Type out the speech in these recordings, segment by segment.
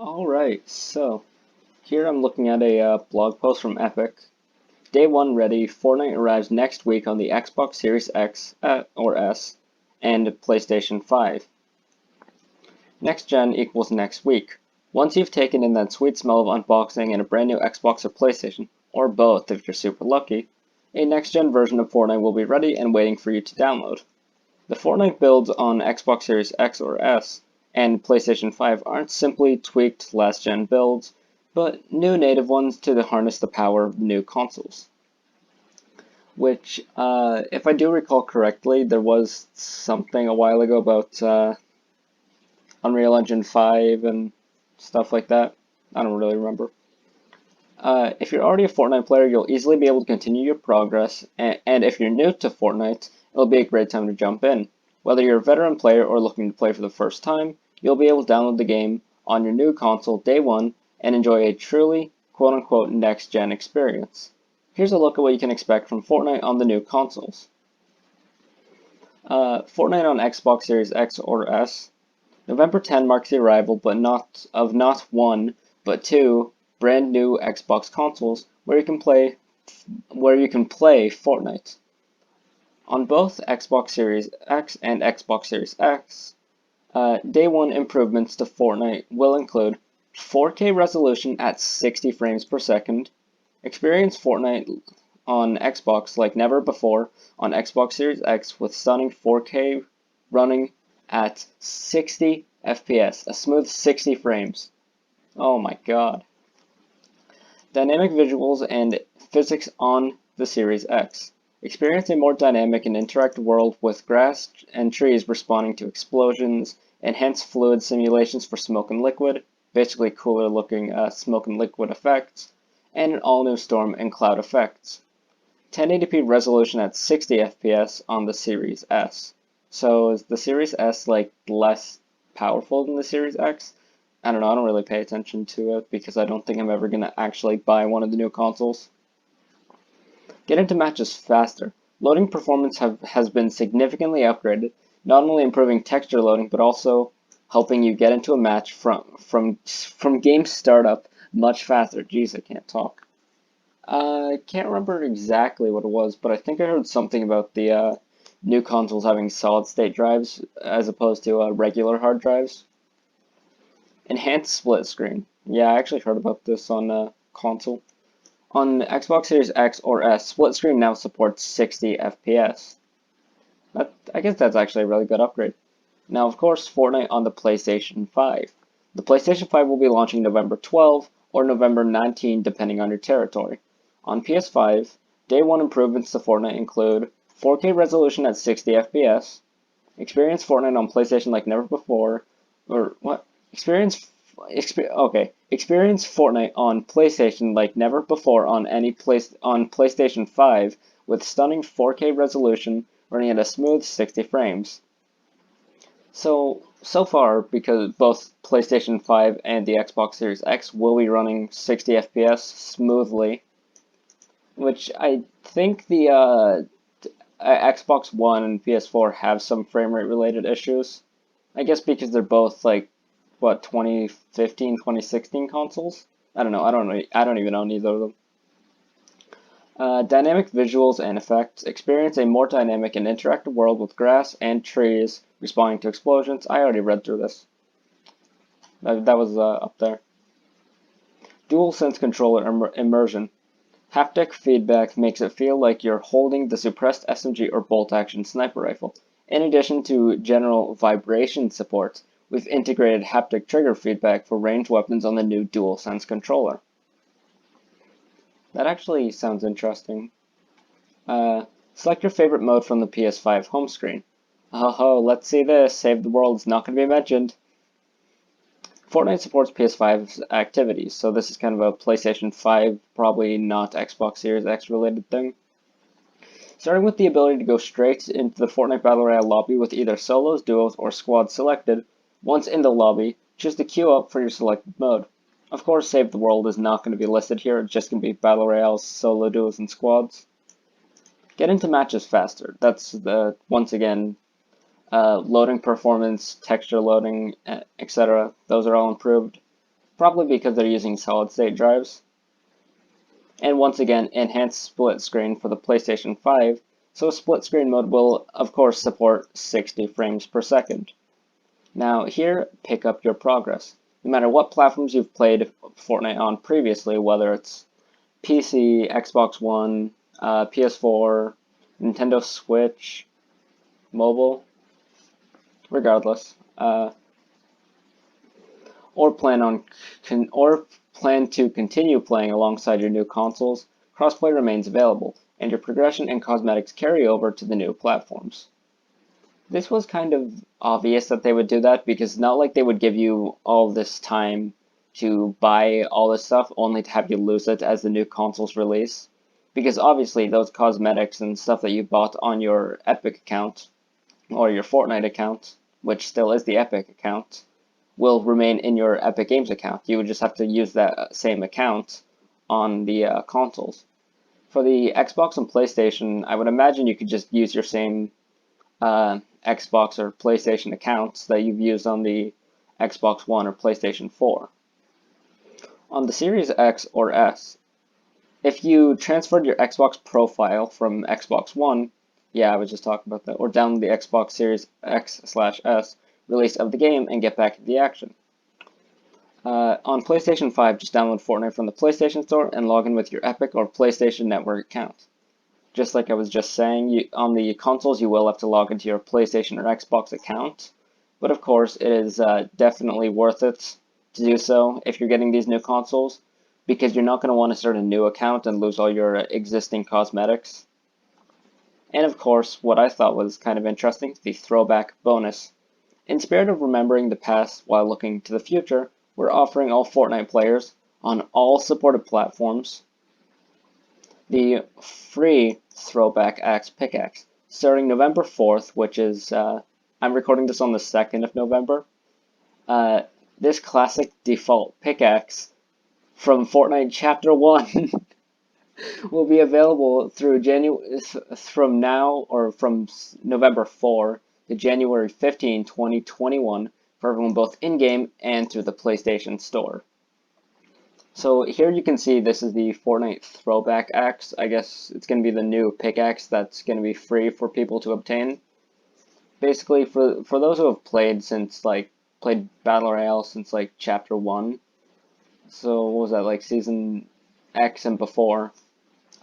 Alright, so here I'm looking at a blog post from Epic. Day 1 ready, Fortnite arrives next week on the Xbox Series X or S and PlayStation 5. Next gen equals next week. Once you've taken in that sweet smell of unboxing and a brand new Xbox or PlayStation, or both if you're super lucky, a next gen version of Fortnite will be ready and waiting for you to download. The Fortnite builds on Xbox Series X or S and PlayStation 5 aren't simply tweaked last-gen builds, but new native ones to harness the power of new consoles. Which, if I do recall correctly, there was something a while ago about Unreal Engine 5 and stuff like that. I don't really remember. If you're already a Fortnite player, you'll easily be able to continue your progress, and if you're new to Fortnite, it'll be a great time to jump in. Whether you're a veteran player or looking to play for the first time, you'll be able to download the game on your new console day one and enjoy a truly quote-unquote next-gen experience. Here's a look at what you can expect from Fortnite on the new consoles. Fortnite on Xbox Series X or S. November 10 marks the arrival not one, but two brand new Xbox consoles where you can play Fortnite. On both Xbox Series X and Xbox Series X, Day 1 improvements to Fortnite will include 4K resolution at 60 frames per second, experience Fortnite on Xbox like never before on Xbox Series X with stunning 4K running at 60 FPS, a smooth 60 frames. Oh my god. Dynamic visuals and physics on the Series X. Experience a more dynamic and interactive world with grass and trees responding to explosions, enhanced fluid simulations for smoke and liquid, basically cooler looking smoke and liquid effects, and an all-new storm and cloud effects. 1080p resolution at 60 FPS on the Series S. So is the Series S like less powerful than the Series X? I don't know, I don't really pay attention to it because I don't think I'm ever going to actually buy one of the new consoles. Get into matches faster. Loading performance has been significantly upgraded, not only improving texture loading but also helping you get into a match from game startup much faster. Jeez, I can't talk. I can't remember exactly what it was, but I think I heard something about the new consoles having solid-state drives as opposed to regular hard drives. Enhanced split screen. Yeah, I actually heard about this on console. On Xbox Series X or S, split screen now supports 60 FPS. I guess that's actually a really good upgrade. Now, of course, Fortnite on the PlayStation 5. The PlayStation 5 will be launching November 12 or November 19, depending on your territory. On PS5, day 1 improvements to Fortnite include 4K resolution at 60 FPS, experience Fortnite on PlayStation like never before, or what? Experience Fortnite on PlayStation like never before on PlayStation 5 with stunning 4K resolution running at a smooth 60 frames. So far, because both PlayStation 5 and the Xbox Series X will be running 60 FPS smoothly, which I think the Xbox One and PS4 have some frame rate related issues. I guess because they're both like 2015, 2016 consoles? I don't know. I don't even own either of them. Dynamic visuals and effects. Experience a more dynamic and interactive world with grass and trees responding to explosions. I already read through this. That was up there. DualSense controller immersion. Haptic feedback makes it feel like you're holding the suppressed SMG or bolt-action sniper rifle. In addition to general vibration support, we've integrated haptic trigger feedback for ranged weapons on the new DualSense controller. That actually sounds interesting. Select your favorite mode from the PS5 home screen. Oh, let's see this. Save the world is not going to be mentioned. Fortnite supports PS5's activities, so this is kind of a PlayStation 5, probably not Xbox Series X related thing. Starting with the ability to go straight into the Fortnite Battle Royale lobby with either solos, duos, or squads selected. Once in the lobby, choose to queue up for your selected mode. Of course, Save the World is not going to be listed here, it's just going to be Battle Royales, solo, duos, and squads. Get into matches faster. That's once again, loading performance, texture loading, etc. Those are all improved. probably because they're using solid-state drives. And once again, enhanced split screen for the PlayStation 5, so split screen mode will of course support 60 frames per second. Now here, pick up your progress. No matter what platforms you've played Fortnite on previously, whether it's PC, Xbox One, PS4, Nintendo Switch, mobile, regardless, or plan to continue playing alongside your new consoles, crossplay remains available, and your progression and cosmetics carry over to the new platforms. This was kind of obvious that they would do that because it's not like they would give you all this time to buy all this stuff only to have you lose it as the new consoles release. Because obviously those cosmetics and stuff that you bought on your Epic account or your Fortnite account, which still is the Epic account, will remain in your Epic Games account. You would just have to use that same account on the consoles. For the Xbox and PlayStation, I would imagine you could just use your same Xbox or PlayStation accounts that you've used on the Xbox One or PlayStation 4. On the Series X or S, if you transferred your Xbox profile from Xbox One, yeah, I was just talking about that, or download the Xbox Series X/S release of the game and get back to the action. On PlayStation 5, just download Fortnite from the PlayStation Store and log in with your Epic or PlayStation Network account. Just like I was just saying, on the consoles you will have to log into your PlayStation or Xbox account, but of course it is definitely worth it to do so if you're getting these new consoles, because you're not going to want to start a new account and lose all your existing cosmetics. And of course, what I thought was kind of interesting, the throwback bonus. In spirit of remembering the past while looking to the future, we're offering all Fortnite players, on all supported platforms, the free Throwback Axe pickaxe, starting November 4th, which is, I'm recording this on the 2nd of November. This classic default pickaxe from Fortnite Chapter 1 will be available through from now, or from November 4 to January 15, 2021, for everyone both in-game and through the PlayStation Store. So here you can see this is the Fortnite Throwback Axe. I guess it's going to be the new pickaxe that's going to be free for people to obtain. Basically, for those who have played Battle Royale since like Chapter 1, so what was that, like Season X and before,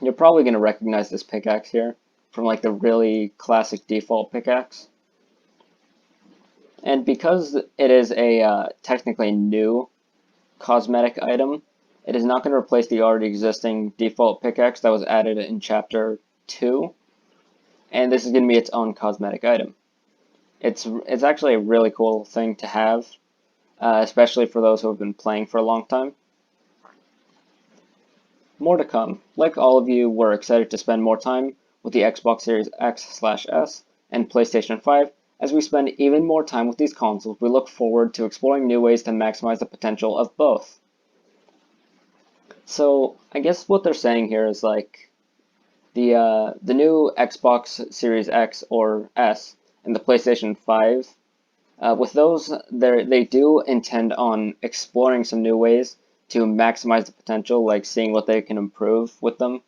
you're probably going to recognize this pickaxe here from like the really classic default pickaxe. And because it is a technically new cosmetic item, it is not going to replace the already existing default pickaxe that was added in Chapter 2, and this is going to be its own cosmetic item. It's actually a really cool thing to have, especially for those who have been playing for a long time. More to come. Like all of you, we're excited to spend more time with the Xbox Series X/S and PlayStation 5. As we spend even more time with these consoles, we look forward to exploring new ways to maximize the potential of both. So I guess what they're saying here is like the new Xbox Series X or S and the PlayStation 5, with those, they do intend on exploring some new ways to maximize the potential, like seeing what they can improve with them,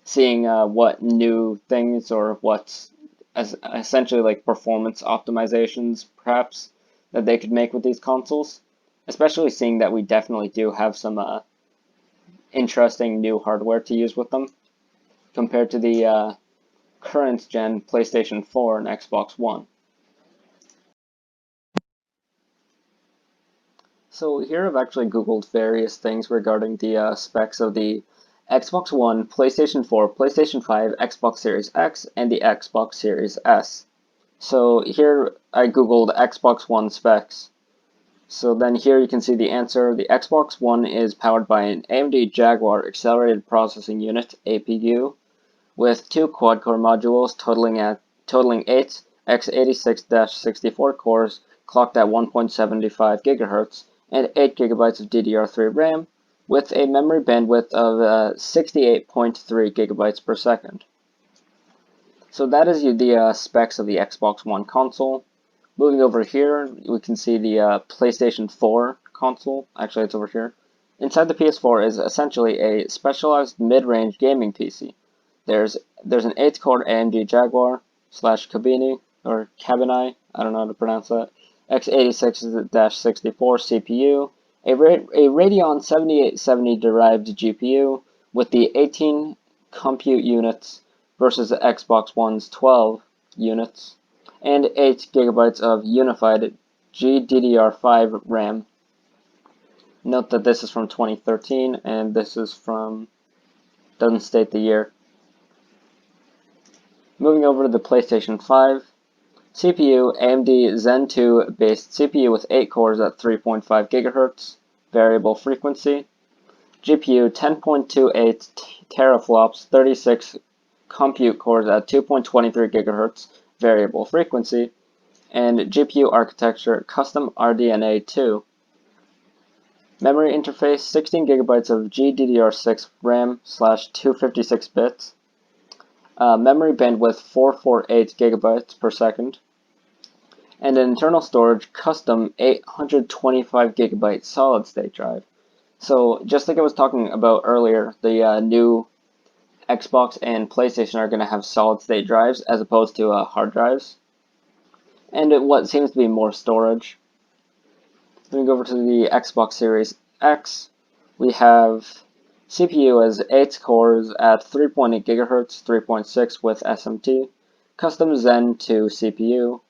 seeing what new things or what essentially like performance optimizations perhaps that they could make with these consoles, especially seeing that we definitely do have some interesting new hardware to use with them compared to the current gen PlayStation 4 and Xbox One. So here I've actually Googled various things regarding the specs of the Xbox One, PlayStation 4, PlayStation 5, Xbox Series X, and the Xbox Series S. So here I Googled Xbox One specs. So then here you can see the answer. The Xbox One is powered by an AMD Jaguar Accelerated Processing Unit, APU, with two quad-core modules totaling 8 x86-64 cores clocked at 1.75 GHz and 8 GB of DDR3 RAM, with a memory bandwidth of 68.3 GB per second. So that is the specs of the Xbox One console. Moving over here, we can see the PlayStation 4 console. Actually, it's over here. Inside the PS4 is essentially a specialized mid-range gaming PC. There's an 8-core AMD Jaguar slash Kabini or Kabini, I don't know how to pronounce that, x86-64 CPU, a Radeon 7870 derived GPU with the 18 compute units versus the Xbox One's 12 units, and 8 GB of unified GDDR5 RAM. Note that this is from 2013 and this is from, doesn't state the year. Moving over to the PlayStation 5, CPU AMD Zen 2 based CPU with 8 cores at 3.5 GHz, variable frequency. GPU 10.28 teraflops, 36 compute cores at 2.23 GHz, variable frequency. And GPU architecture custom RDNA 2. Memory interface 16 GB of GDDR6 RAM slash 256 bits. Memory bandwidth 448 GB per second. And an internal storage custom 825 GB solid state drive. So just like I was talking about earlier, the new Xbox and PlayStation are going to have solid state drives as opposed to hard drives. And what seems to be more storage. Moving over to the Xbox Series X, we have CPU as 8 cores at 3.8 GHz, 3.6 with SMT, custom Zen 2 CPU,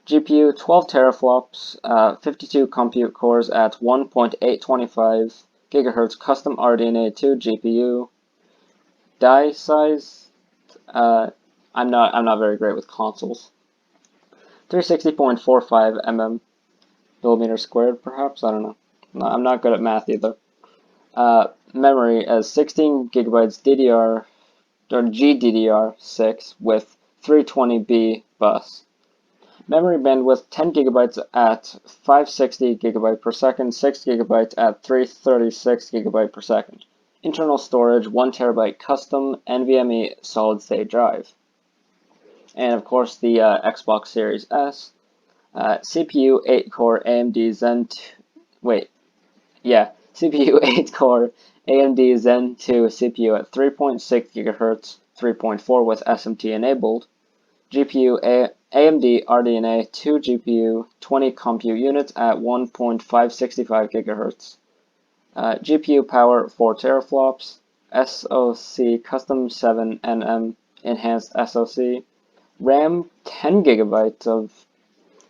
GPU 12 teraflops, 52 compute cores at 1.825 GHz, custom RDNA 2 GPU, die size, I'm not very great with consoles, 360.45 millimeters squared, perhaps, I don't know. No, I'm not good at math either. Memory as 16 gigabytes DDR or GDDR6 with 320B bus. Memory bandwidth 10 gigabytes at 560 gigabyte per second, 6 gigabytes at 336 gigabyte per second. Internal storage 1 terabyte custom NVMe solid state drive. And of course the Xbox Series S. CPU 8-core AMD Zen CPU 8-core AMD Zen 2 CPU at 3.6 GHz, 3.4 with SMT enabled. GPU AMD RDNA 2 GPU, 20 compute units at 1.565 GHz. GPU power 4 teraflops. SoC custom 7nm enhanced SoC. RAM 10 gigabytes of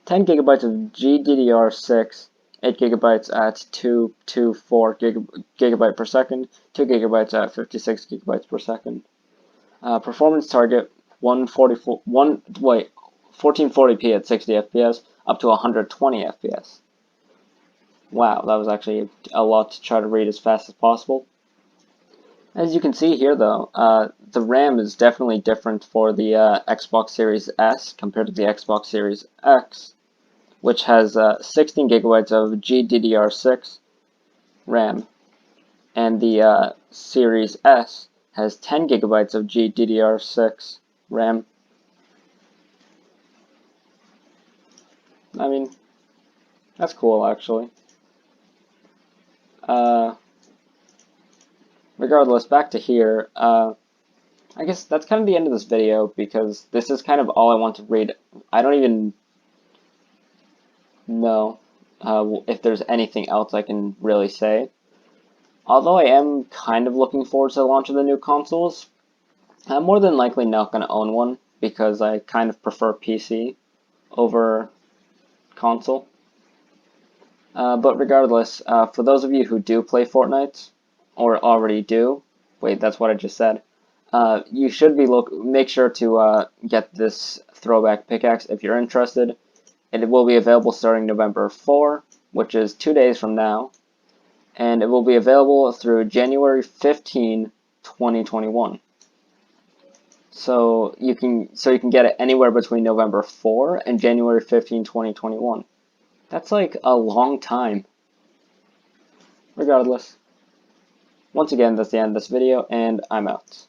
GDDR6, 8 gigabytes at 224 gigabyte per second, 2 gigabytes at 56 gigabytes per second. Performance target 1440p at 60 FPS up to 120 FPS. Wow, that was actually a lot to try to read as fast as possible. As you can see here though, the RAM is definitely different for the Xbox Series S compared to the Xbox Series X, which has 16 gigabytes of GDDR6 RAM, and the Series S has 10 gigabytes of GDDR6 RAM. I mean, that's cool actually. Regardless, back to here, I guess that's kind of the end of this video, because this is kind of all I want to read. I don't even know if there's anything else I can really say. Although I am kind of looking forward to the launch of the new consoles, I'm more than likely not going to own one, because I kind of prefer PC over console. But regardless, for those of you who do play Fortnite, or already do, wait, that's what I just said, you should be make sure to get this throwback pickaxe if you're interested. It will be available starting November 4, which is 2 days from now, and it will be available through January 15, 2021. So you can get it anywhere between November 4 and January 15, 2021. That's like a long time. Regardless, once again, that's the end of this video, and I'm out.